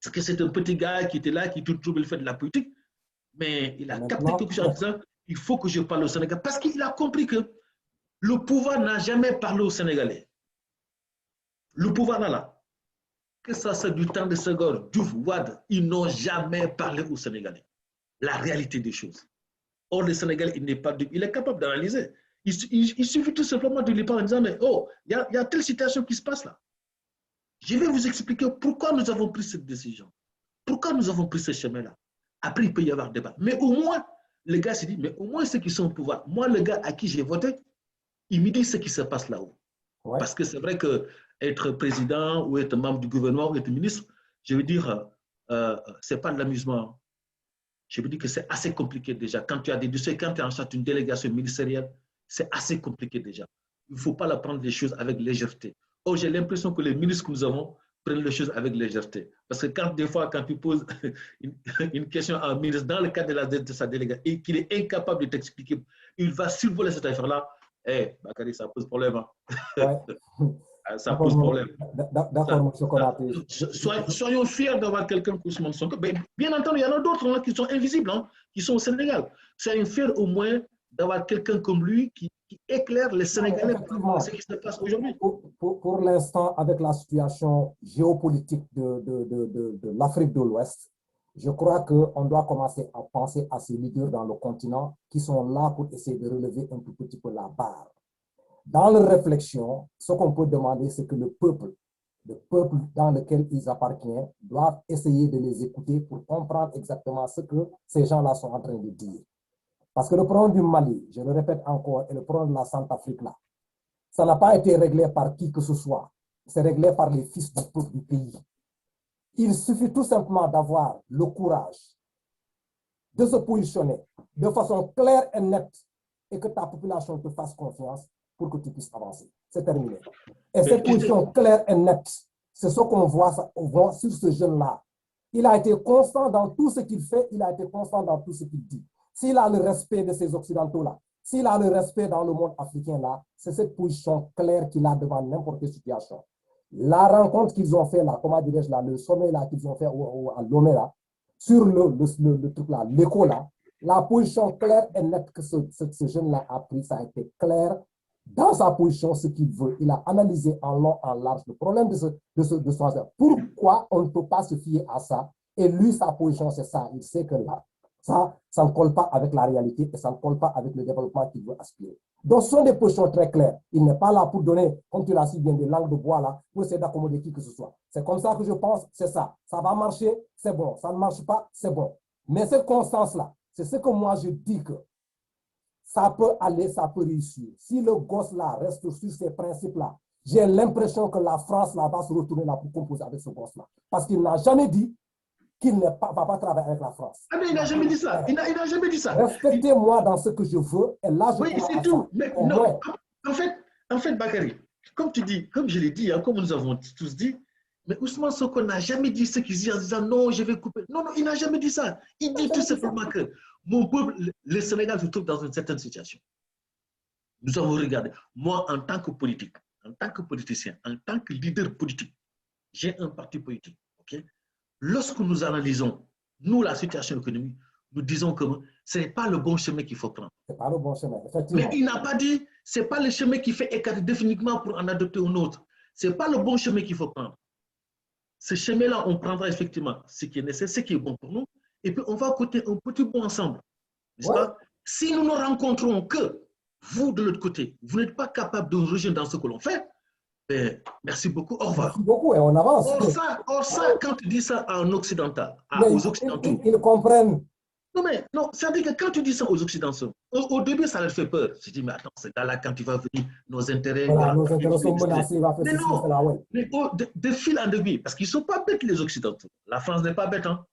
Parce que c'est un petit gars qui était là, qui tout trouble le fait de la politique. Mais il a capté quelque chose en disant, il faut que je parle au Sénégal. Parce qu'il a compris que le pouvoir n'a jamais parlé aux Sénégalais. Le pouvoir là, que ça soit du temps de Senghor, Diouf, Wade, ils n'ont jamais parlé aux Sénégalais. La réalité des choses. Or, le Sénégal, il est capable d'analyser. Il suffit tout simplement de lui parler en disant, mais oh, il y a telle situation qui se passe là. Je vais vous expliquer pourquoi nous avons pris cette décision. Pourquoi nous avons pris ce chemin-là. Après, il peut y avoir débat. Mais au moins, le gars s'est dit, mais au moins ceux qui sont au pouvoir, moi, le gars à qui j'ai voté, il me dit ce qui se passe là-haut. Ouais. Parce que c'est vrai qu'être président ou être membre du gouvernement ou être ministre, je veux dire, ce n'est pas de l'amusement. Je veux dire que c'est assez compliqué déjà. Quand tu as des dossiers, quand tu es en charge d'une délégation ministérielle, c'est assez compliqué déjà. Il ne faut pas prendre les choses avec légèreté. Or, j'ai l'impression que les ministres que nous avons prennent les choses avec légèreté. Parce que des fois, quand tu poses une question à un ministre dans le cadre de sa délégation et qu'il est incapable de t'expliquer, il va survoler cette affaire-là. Eh, Bakary, ça pose problème. Hein? Ouais. Ça pose problème. D'accord, M. Konaté. Soyons fiers d'avoir quelqu'un qui Sonko. Bien entendu, il y en a d'autres qui sont invisibles, hein, qui sont au Sénégal. Soyons fiers au moins d'avoir quelqu'un comme lui qui éclaire les Sénégalais par ce qui se passe aujourd'hui. Pour l'instant, avec la situation géopolitique de l'Afrique de l'Ouest, je crois qu'on doit commencer à penser à ces leaders dans le continent qui sont là pour essayer de relever un tout petit peu la barre. Dans leur réflexion, ce qu'on peut demander, c'est que le peuple dans lequel ils appartiennent, doivent essayer de les écouter pour comprendre exactement ce que ces gens-là sont en train de dire. Parce que le problème du Mali, je le répète encore, et le problème de la Centrafrique là, ça n'a pas été réglé par qui que ce soit. C'est réglé par les fils du peuple du pays. Il suffit tout simplement d'avoir le courage de se positionner de façon claire et nette et que ta population te fasse confiance pour que tu puisses avancer. C'est terminé. Et cette position claire et nette, c'est ce qu'on voit sur ce jeune-là. Il a été constant dans tout ce qu'il fait, il a été constant dans tout ce qu'il dit. S'il a le respect de ces Occidentaux-là, s'il a le respect dans le monde africain-là, c'est cette position claire qu'il a devant n'importe quelle situation. La rencontre qu'ils ont fait là, comment dirais-je là, le sommet là qu'ils ont fait à Lomé là, sur le truc là, l'écho là, la position claire et nette que ce jeune-là a pris, ça a été clair dans sa position, ce qu'il veut. Il a analysé en long, en large le problème de son. Pourquoi on ne peut pas se fier à ça? Et lui, sa position, c'est ça. Il sait que là, ça ne colle pas avec la réalité et ça ne colle pas avec le développement qu'il veut aspirer. Donc, ce sont des positions très claires. Il n'est pas là pour donner, comme tu l'as si bien, des langues de bois là, pour essayer d'accommoder qui que ce soit. C'est comme ça que je pense, c'est ça. Ça va marcher, c'est bon. Ça ne marche pas, c'est bon. Mais cette constance-là, c'est ce que moi je dis que ça peut aller, ça peut réussir. Si le gosse-là reste sur ces principes-là, j'ai l'impression que la France là, va se retourner là pour composer avec ce gosse-là. Parce qu'il n'a jamais dit qu'il ne va pas travailler avec la France. Ah mais il n'a jamais dit ça. Il n'a jamais dit ça. Respectez-moi dans ce que je veux. Et là, je oui, c'est tout. Mais non, en fait, Bakary, comme tu dis, comme je l'ai dit, hein, comme nous avons tous dit, mais Ousmane Sonko n'a jamais dit ce qu'il dit en disant non, je vais couper. Non, non, il n'a jamais dit ça. Il dit tout simplement que mon peuple, le Sénégal se trouve dans une certaine situation. Nous avons regardé. Moi, en tant que politique, en tant que politicien, en tant que leader politique, j'ai un parti politique. Okay? Lorsque nous analysons, nous, la situation économique, nous disons que ce n'est pas le bon chemin qu'il faut prendre. Ce n'est pas le bon chemin, effectivement. Mais il n'a pas dit, ce n'est pas le chemin qui fait écarter définitivement pour en adopter un autre. Ce n'est pas le bon chemin qu'il faut prendre. Ce chemin-là, on prendra effectivement ce qui est nécessaire, ce qui est bon pour nous, et puis on va côté un petit bout ensemble. N'est-ce pas? Si nous ne rencontrons que vous de l'autre côté, vous n'êtes pas capable de nous rejoindre dans ce que l'on fait, ben, merci beaucoup, au revoir. Merci beaucoup et on avance. Or ça, quand tu dis ça en occidental, aux Occidentaux. Ils comprennent. Non, mais non, c'est-à-dire que quand tu dis ça aux Occidentaux, au début, ça leur fait peur. Je dis, mais attends, ce gars-là, quand il va venir, nos intérêts. Voilà, nos intérêts sont menacés, il va faire mais ceci, non, cela, ouais. Mais de fil en aiguille, parce qu'ils ne sont pas bêtes, les Occidentaux. La France n'est pas bête, hein.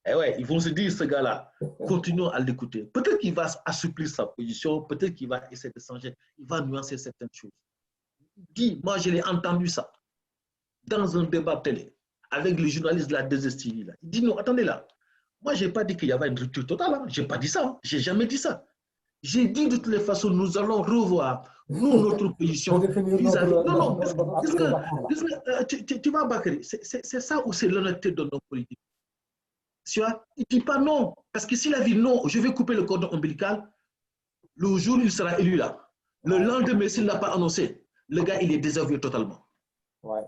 Eh ouais, ils vont se dire, ce gars-là, continuons à l'écouter. Peut-être qu'il va assouplir sa position, peut-être qu'il va essayer de changer, il va nuancer certaines choses. Dis, moi, je l'ai entendu ça dans un débat télé avec le journaliste de la 2STV. Il dit, non, attendez là. Moi, je n'ai pas dit qu'il y avait une rupture totale. Hein. Je n'ai pas dit ça. Hein. Je n'ai jamais dit ça. J'ai dit de toutes les façons, nous allons revoir, nous, notre position vis-à-vis. Non, tu vas, Bakary, c'est ça ou c'est l'honnêteté de nos politiques. Tu vois, il ne dit pas non. Parce que s'il a dit non, je vais couper le cordon ombilical, le jour où il sera élu là, le lendemain, s'il n'a pas annoncé, le gars, il est désavoué totalement. Ouais.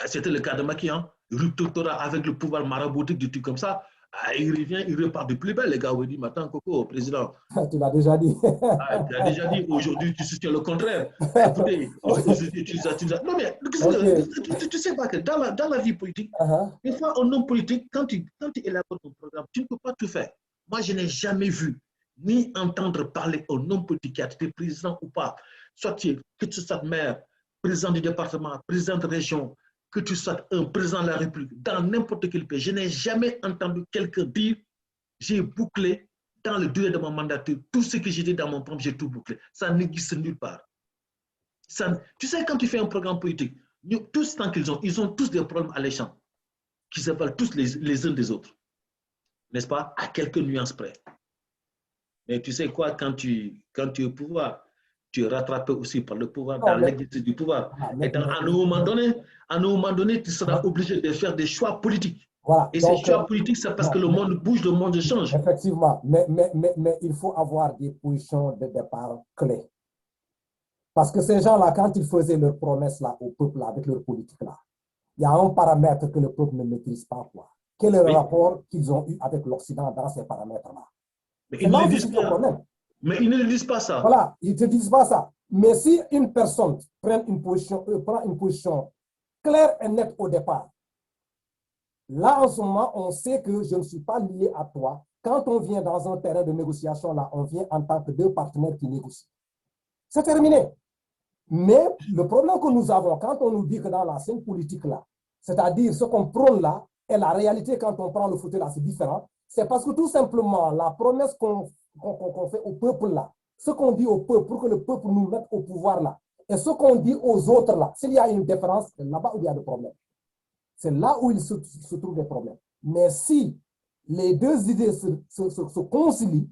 C'était le cas de Macky, hein. Rupture avec le pouvoir maraboutique, du truc comme ça. Il revient, il repart de plus belle. Les gars, on dit, attends, Coco, président. Tu l'as déjà dit. Tu l'as déjà dit. Aujourd'hui, tu soutiens le contraire. Écoutez, aujourd'hui, tu non, mais tu sais pas que dans la vie politique, des fois, un homme politique, quand tu élabores ton programme, tu ne peux pas tout faire. Moi, je n'ai jamais vu ni entendre parler un homme politique qui a été président ou pas, soit que tu sois maire, président du département, président de région, que tu sois un président de la République, dans n'importe quel pays. Je n'ai jamais entendu quelqu'un dire « j'ai bouclé dans le durée de mon mandature, tout ce que j'ai dit dans mon programme, j'ai tout bouclé ». Ça n'existe nulle part. Ça, tu sais, quand tu fais un programme politique, tous tant qu'ils ont tous des problèmes alléchants, qui s'appellent tous les uns des autres. N'est-ce pas? À quelques nuances près. Mais tu sais quoi, quand tu es au pouvoir, tu es rattrapé aussi par le pouvoir, dans l'exercice du pouvoir. Et à un moment donné, tu seras obligé de faire des choix politiques. Voilà. Et Donc, ces choix politiques, c'est parce que le monde bouge, le monde change. Effectivement, mais il faut avoir des positions de départ clés. Parce que ces gens-là, quand ils faisaient leurs promesses là, au peuple là, avec leur politique là, il y a un paramètre que le peuple ne maîtrise pas. Quoi. Quel est le rapport qu'ils ont eu avec l'Occident dans ces paramètres-là? Mais c'est ils ne là le où disent c'est le pas. problème. Mais ils ne le disent pas ça. Voilà, ils ne te disent pas ça. Mais si une personne prend une position claire et nette au départ, là, en ce moment, on sait que je ne suis pas lié à toi. Quand on vient dans un terrain de négociation, là, on vient en tant que deux partenaires qui négocient. C'est terminé. Mais le problème que nous avons, quand on nous dit que dans la scène politique, là, c'est-à-dire ce qu'on prône là, et la réalité quand on prend le fauteuil là, c'est différent, c'est parce que tout simplement, la promesse qu'on fait au peuple là, ce qu'on dit au peuple pour que le peuple nous mette au pouvoir là, et ce qu'on dit aux autres là, s'il y a une différence, c'est là-bas où il y a des problèmes. C'est là où il se trouve des problèmes. Mais si les deux idées se concilient,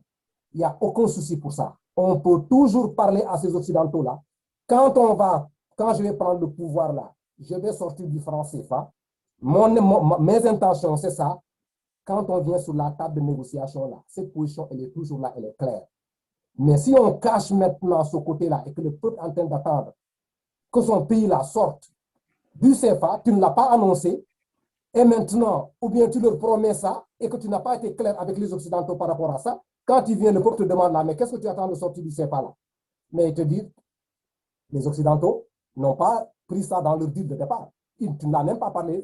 il n'y a aucun souci pour ça. On peut toujours parler à ces Occidentaux-là. Quand je vais prendre le pouvoir là, je vais sortir du franc CFA. Mes intentions, c'est ça. Quand on vient sur la table de négociation là, cette position, elle est toujours là, elle est claire. Mais si on cache maintenant ce côté-là et que le peuple est en train d'attendre que son pays là sorte du CFA, tu ne l'as pas annoncé, et maintenant, ou bien tu leur promets ça et que tu n'as pas été clair avec les Occidentaux par rapport à ça, quand il vient, le peuple te demande là, mais qu'est-ce que tu attends de sortir du CFA là? Mais ils te disent, les Occidentaux n'ont pas pris ça dans leur deal de départ. Tu n'as même pas parlé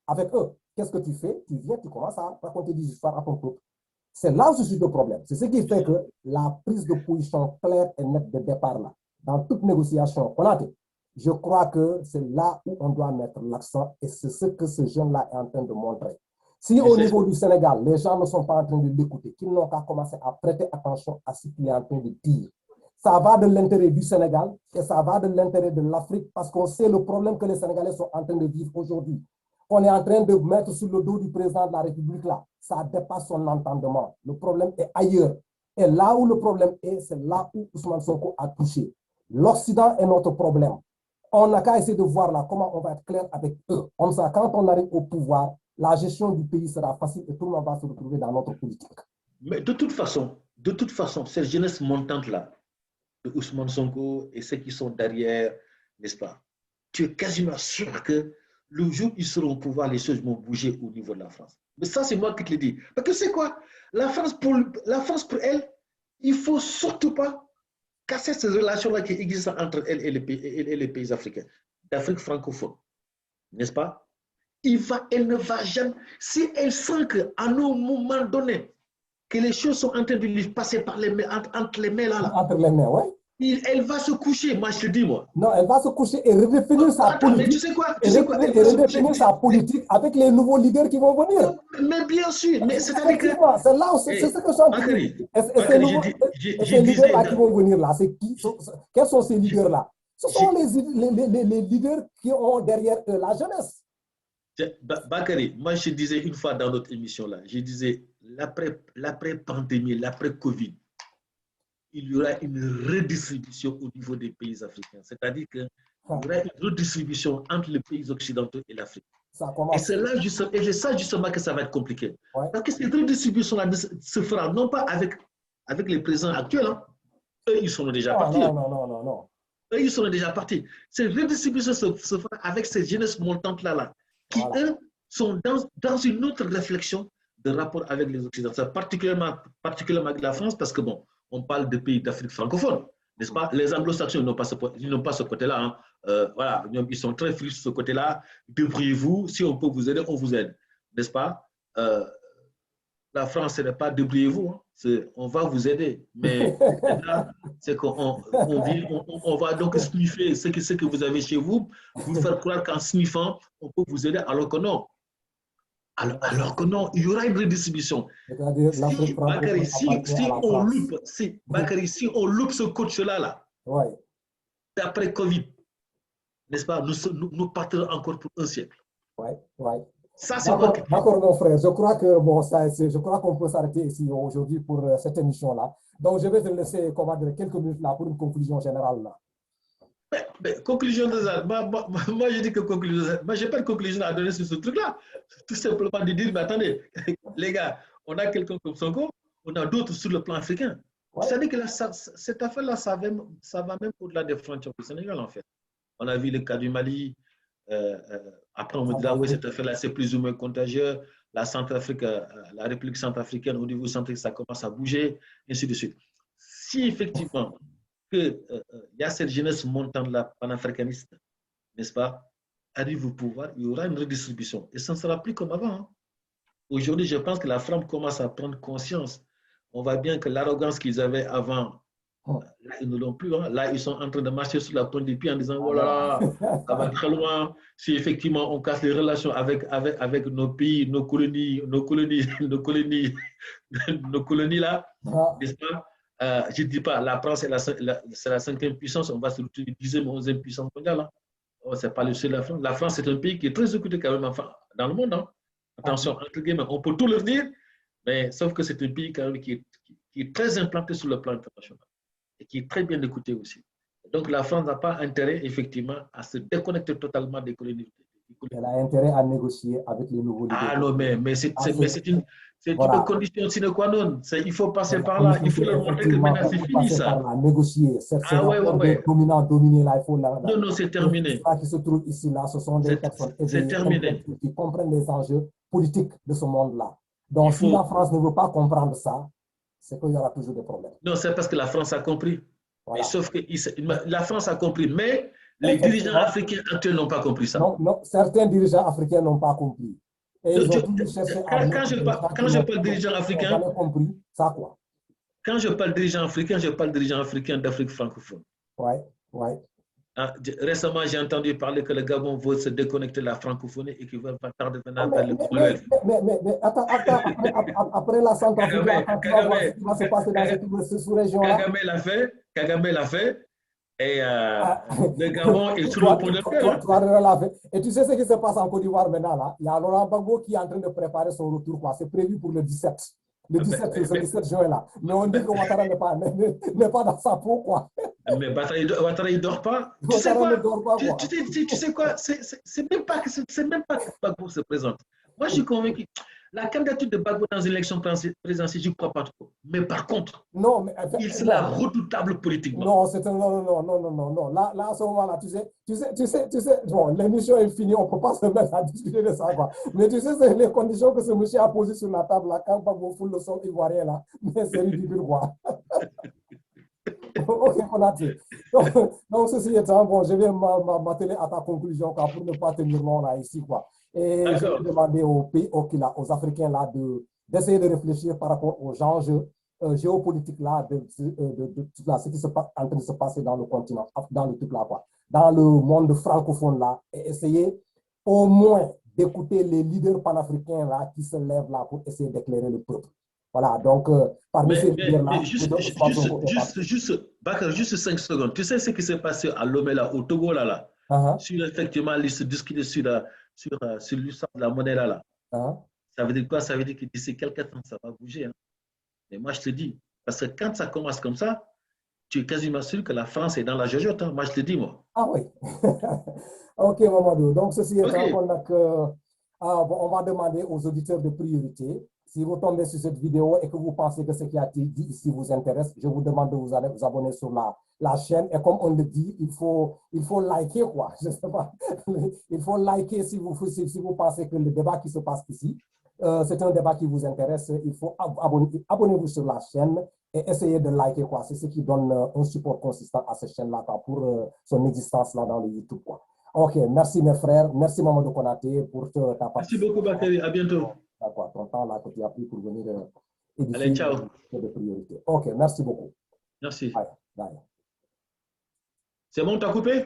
avec eux. Qu'est-ce que tu fais? Tu viens, tu commences à raconter des histoires à ton peuple. C'est là où se situe le problème. C'est ce qui fait que la prise de position claire et nette de départ là, dans toute négociation qu'on a fait, je crois que c'est là où on doit mettre l'accent et c'est ce que ce jeune-là est en train de montrer. Si au niveau du Sénégal, les gens ne sont pas en train de l'écouter, qu'ils n'ont qu'à commencer à prêter attention à ce qu'il est en train de dire, ça va de l'intérêt du Sénégal et ça va de l'intérêt de l'Afrique parce qu'on sait le problème que les Sénégalais sont en train de vivre aujourd'hui. On est en train de mettre sur le dos du président de la République là. Ça dépasse son entendement. Le problème est ailleurs. Et là où le problème est, c'est là où Ousmane Sonko a touché. L'Occident est notre problème. On n'a qu'à essayer de voir là comment on va être clair avec eux. Comme ça, quand on arrive au pouvoir, la gestion du pays sera facile et tout le monde va se retrouver dans notre politique. Mais de toute façon, cette jeunesse montante là, de Ousmane Sonko et ceux qui sont derrière, n'est-ce pas? Tu es quasiment sûr que le jour où ils seront au pouvoir, les choses vont bouger au niveau de la France. Mais ça, c'est moi qui te le dis. Parce que c'est quoi? La France, pour elle, il ne faut surtout pas casser ces relations-là qui existent entre elle et les pays africains, d'Afrique francophone. N'est-ce pas? Elle ne va jamais. Si elle sent qu'à un moment donné, que les choses sont en train de lui passer par les mains, entre les mains là. Entre les mains, oui. Elle va se coucher, moi je te dis, moi. Non, elle va se coucher et redéfinir sa politique. Mais tu sais quoi? Redéfinir sa politique avec les nouveaux leaders qui vont venir. Mais bien sûr, mais c'est-à-dire que. C'est là où c'est ce que je suis en train de dire. Et ces leaders-là qui vont venir là, c'est qui? Quels sont ces leaders-là? Ce sont les leaders qui ont derrière eux la jeunesse. Bakary, moi je disais une fois dans notre émission là, je disais l'après-pandémie, l'après-Covid, il y aura une redistribution au niveau des pays africains. C'est-à-dire qu'il y aura une redistribution entre les pays occidentaux et l'Afrique. Et c'est là justement que ça va être compliqué. Ouais. Parce que cette redistribution-là se fera non pas avec les présidents actuels. Hein. Eux, ils sont déjà partis. Non. Eux, ils sont déjà partis. Cette redistribution se fera avec ces jeunesses montantes-là, qui, eux, sont dans une autre réflexion de rapport avec les Occidentaux, particulièrement avec la France, parce que, bon, on parle de pays d'Afrique francophone, n'est-ce pas? Les anglo-saxons n'ont pas ce côté-là. Hein. Voilà, ils sont très friches sur ce côté-là. Débrouillez-vous, si on peut vous aider, on vous aide, n'est-ce pas? La France, ce n'est pas débrouillez-vous, hein. On va vous aider. Mais là, c'est qu'on va donc sniffer ce que vous avez chez vous, vous faire croire qu'en sniffant, on peut vous aider, alors que non. Alors que non, il y aura une redistribution. Bakary, si on loupe ce coach-là, d'après Covid, n'est-ce pas, nous partirons encore pour un siècle. Ça, c'est d'accord, mon frère. Je crois que je crois qu'on peut s'arrêter ici aujourd'hui pour cette émission-là. Donc, je vais te laisser quelques minutes là pour une conclusion générale là. Conclusion de ça. Moi, je dis que conclusion de ça. Moi, je n'ai pas de conclusion à donner sur ce truc-là. Tout simplement de dire, mais attendez, les gars, on a quelqu'un comme Sonko, on a d'autres sur le plan africain. Ouais. C'est-à-dire que là, cette affaire-là, ça va même au-delà des frontières du Sénégal, en fait. On a vu le cas du Mali. Après, on me dira, oui, cette affaire-là, c'est plus ou moins contagieux. La Centrafrique, la République centrafricaine, au niveau central, ça commence à bouger, ainsi de suite. Si effectivement, qu'il y a cette jeunesse montante là, panafricaniste, n'est-ce pas, arrive au pouvoir, il y aura une redistribution. Et ça ne sera plus comme avant. Hein. Aujourd'hui, je pense que la France commence à prendre conscience. On voit bien que l'arrogance qu'ils avaient avant, là, ils ne l'ont plus. Hein. Là, ils sont en train de marcher sur la pointe des pieds en disant, oh là là, ça va très loin. Si effectivement on casse les relations avec nos pays, nos colonies là, n'est-ce pas? Je ne dis pas, la France c'est la 5e puissance, on va se retrouver 10e ou 11e puissance mondiale. Hein. Oh, c'est pas le seul, la France. La France, c'est un pays qui est très occupé quand même dans le monde. Hein. Attention, entre guillemets, on peut tout leur dire, mais sauf que c'est un pays quand même qui est très implanté sur le plan international et qui est très bien écouté aussi. Donc la France n'a pas intérêt, effectivement, à se déconnecter totalement des colonies. Elle a intérêt à négocier avec les nouveaux leaders. Ah non, mais c'est voilà. Une condition sine qua non. Il faut passer par là. Il faut leur montrer que maintenant c'est fini ça. Par là, négocier. Ouais. Dominant, dominé là, il faut là. Non, c'est terminé. Les qui se trouvent ici là, ce sont des personnes qui comprennent les enjeux politiques de ce monde-là. Donc si la France ne veut pas comprendre ça, c'est qu'il y aura toujours des problèmes. Non, c'est parce que la France a compris. Voilà. Mais sauf que la France a compris, mais les dirigeants africains actuels n'ont pas compris ça. Non, certains dirigeants africains n'ont pas compris. Et quand je parle de dirigeants africains, compris ça quoi. Quand je parle de dirigeants africains, je parle de dirigeants africains d'Afrique francophone. Ouais. Récemment, j'ai entendu parler que le Gabon veut se déconnecter de la francophonie et qu'il va pas tarder maintenant vers le Commonwealth. Mais attends, après la Centrafrique, ce qui va se passer dans cette sous-région-là. Kagame l'a fait. Et le Gabon est sur le point de le faire. Et tu sais ce qui se passe en Côte d'Ivoire maintenant là? Il y a Laurent Gbagbo qui est en train de préparer son retour. C'est prévu pour le 17. Le 17 juin là. Mais on dit que Ouattara n'est pas dans sa peau quoi. Mais Ouattara il dort pas. Tu sais quoi? C'est même pas que Gbagbo se présente. Moi je suis convaincu. La candidature de Gbagbo dans une élection présidentielle, je ne crois pas trop. Mais par contre, il sera redoutable politiquement. Non, Là, à ce moment-là, tu sais, bon, l'émission est finie, on ne peut pas se mettre à discuter de ça, quoi. Mais tu sais, c'est les conditions que ce monsieur a posées sur la table, là, quand Gbagbo fout le son ivoirien, là. Mais c'est ridicule, quoi. Ok, on a dit. Donc, ceci étant, bon, je vais m'atteler à ta conclusion, quoi, pour ne pas tenir long, là, ici, quoi. Et je vais demander aux Africains là d'essayer de réfléchir par rapport aux enjeux géopolitiques là, de ce qui se passe en train de se passer dans le continent, dans le truc là, quoi, dans le monde francophone là, et essayer au moins d'écouter les leaders panafricains là qui se lèvent là pour essayer d'éclairer le peuple. Voilà, donc parmi ces leaders-là, juste 5 secondes. Tu sais ce qui s'est passé à Lomé là, au Togo là, sur effectivement se discuter sur l'histoire de la monnaie là. Ça veut dire quoi? Ça veut dire que d'ici quelques temps, ça va bouger. Hein. Mais moi, je te dis, parce que quand ça commence comme ça, tu es quasiment sûr que la France est dans la jojote. Hein. Moi, je te dis, moi. Ah oui. Ok, Mamadou. Donc, ceci étant, on va demander aux auditeurs de priorité. Si vous tombez sur cette vidéo et que vous pensez que ce qui a été dit ici vous intéresse, je vous demande de vous abonner sur la chaîne. Et comme on le dit, il faut liker, quoi. Je sais pas. Il faut liker si vous pensez que le débat qui se passe ici, c'est un débat qui vous intéresse. Il faut abonnez-vous sur la chaîne et essayez de liker, quoi. C'est ce qui donne un support consistant à cette chaîne-là, pour son existence là dans le YouTube, quoi. Ok, merci mes frères. Merci Mamadou Konaté pour ta participation. Merci beaucoup, Bakary. À bientôt. D'accord, ton temps là que tu as pris pour venir édifier. Allez, ciao. De priorité. Ok, merci beaucoup. Merci. Bye. C'est bon, tu as coupé?